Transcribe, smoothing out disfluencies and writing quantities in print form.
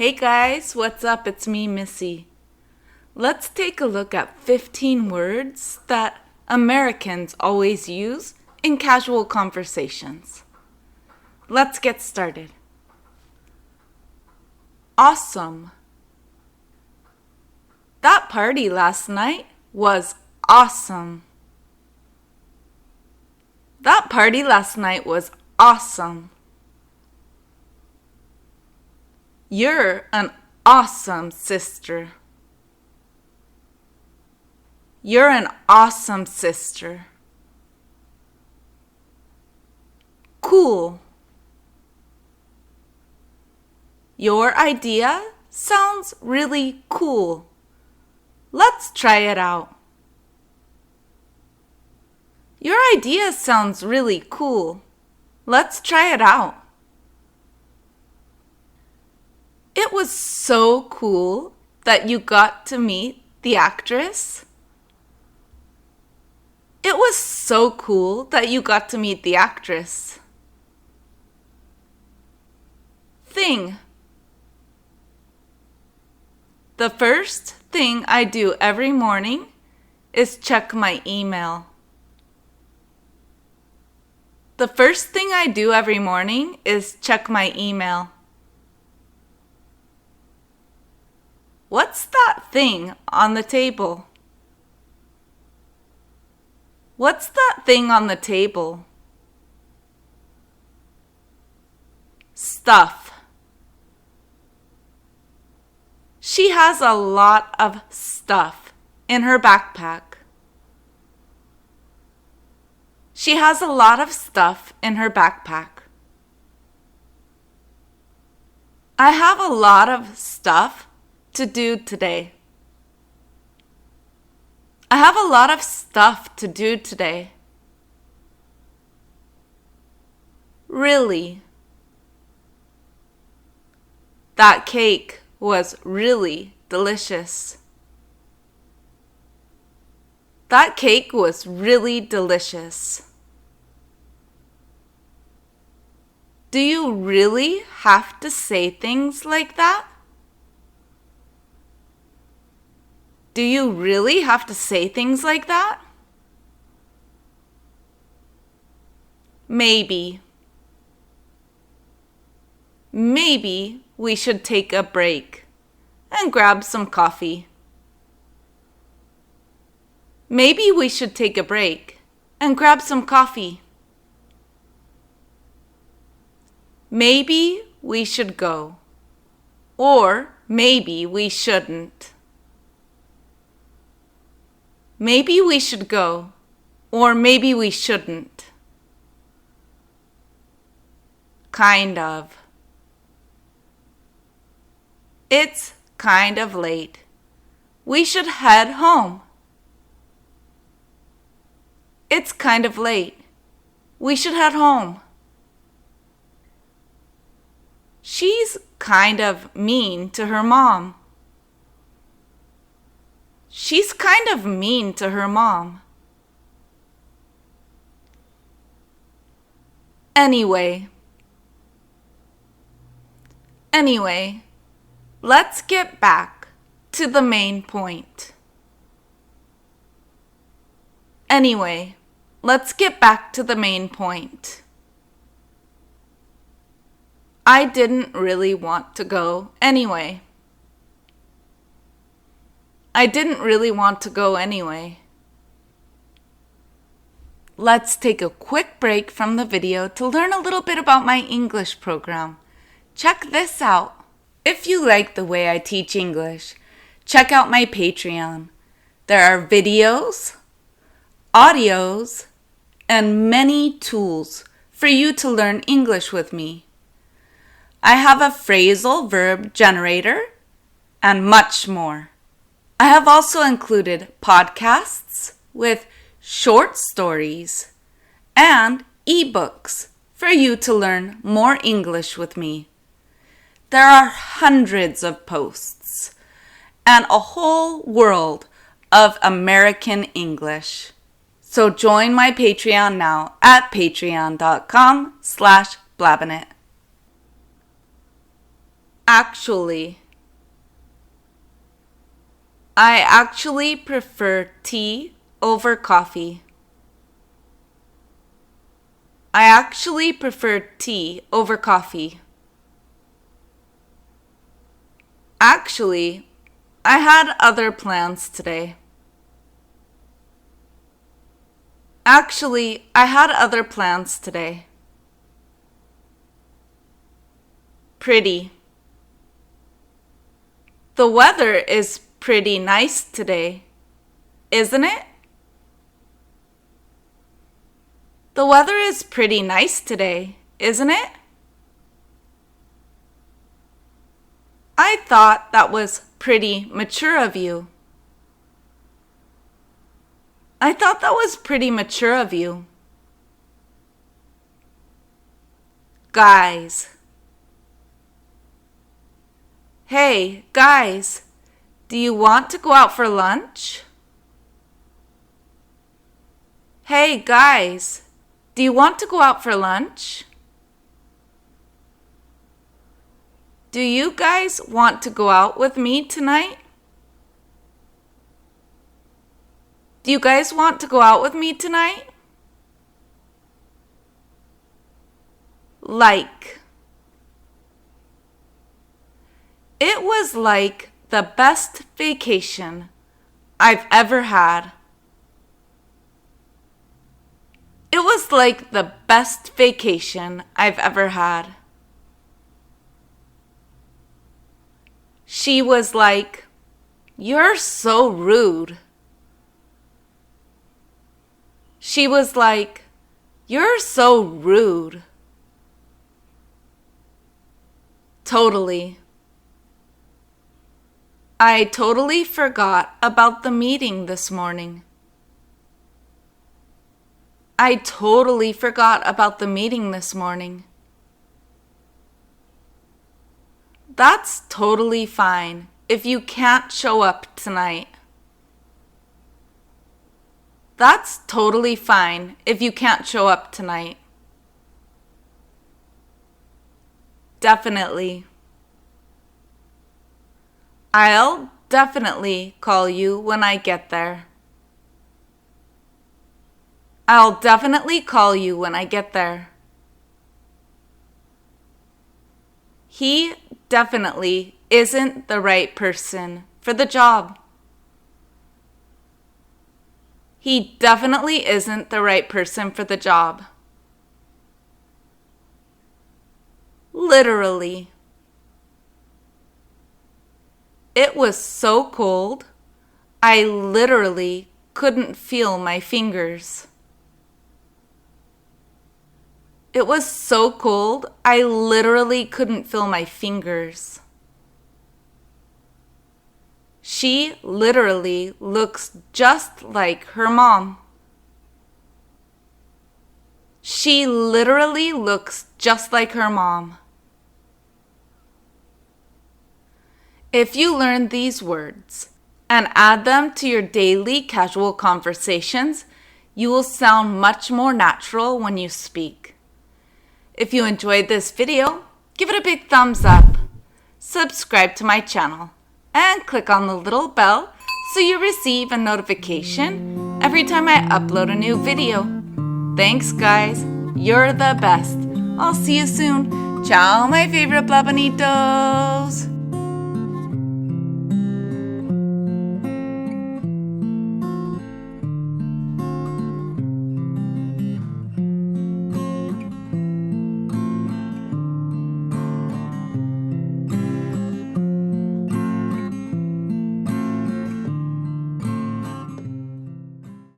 Hey guys, what's up? It's me, Missy. Let's take a look at 15 words that Americans always use in casual conversations. Let's get started. Awesome. That party last night was awesome. That party last night was awesome. You're an awesome sister. You're an awesome sister. Cool. Your idea sounds really cool. Let's try it out. Your idea sounds really cool. Let's try it out. It was so cool that you got to meet the actress. It was so cool that you got to meet the actress. Thing. The first thing I do every morning is check my email. The first thing I do every morning is check my email. What's that thing on the table? What's that thing on the table? Stuff. She has a lot of stuff in her backpack. She has a lot of stuff in her backpack. I have a lot of stuff to do today. I have a lot of stuff to do today. Really. That cake was really delicious. That cake was really delicious. Do you really have to say things like that? Do you really have to say things like that? Maybe. Maybe we should take a break and grab some coffee. Maybe we should take a break and grab some coffee. Maybe we should go, or maybe we shouldn't. Maybe we should go, or maybe we shouldn't. Kind of. It's kind of late. We should head home. It's kind of late. We should head home. She's kind of mean to her mom. She's kind of mean to her mom. Anyway, let's get back to the main point. Anyway, let's get back to the main point. I didn't really want to go anyway. I didn't really want to go anyway. Let's take a quick break from the video to learn a little bit about my English program. Check this out. If you like the way I teach English, check out my Patreon. There are videos, audios, and many tools for you to learn English with me. I have a phrasal verb generator and much more. I have also included podcasts with short stories and ebooks for you to learn more English with me. There are hundreds of posts and a whole world of American English. So join my Patreon now at patreon.com/blabbinit. Actually. I actually prefer tea over coffee. I actually prefer tea over coffee. Actually, I had other plans today. Actually, I had other plans today. Pretty. The weather is pretty nice today, isn't it? The weather is pretty nice today, isn't it? I thought that was pretty mature of you. I thought that was pretty mature of you. Guys. Hey, guys, do you want to go out for lunch? Hey, guys, do you want to go out for lunch? Do you guys want to go out with me tonight? Do you guys want to go out with me tonight? Like. It was like the best vacation I've ever had. It was like the best vacation I've ever had. She was like, "You're so rude." She was like, "You're so rude." Totally. I totally forgot about the meeting this morning. I totally forgot about the meeting this morning. That's totally fine if you can't show up tonight. That's totally fine if you can't show up tonight. Definitely. I'll definitely call you when I get there. I'll definitely call you when I get there. He definitely isn't the right person for the job. He definitely isn't the right person for the job. Literally. It was so cold, I literally couldn't feel my fingers. It was so cold, I literally couldn't feel my fingers. She literally looks just like her mom. She literally looks just like her mom. If you learn these words and add them to your daily casual conversations, you will sound much more natural when you speak. If you enjoyed this video, give it a big thumbs up, subscribe to my channel, and click on the little bell so you receive a notification every time I upload a new video. Thanks, guys. You're the best. I'll see you soon. Ciao, my favorite blabonitos.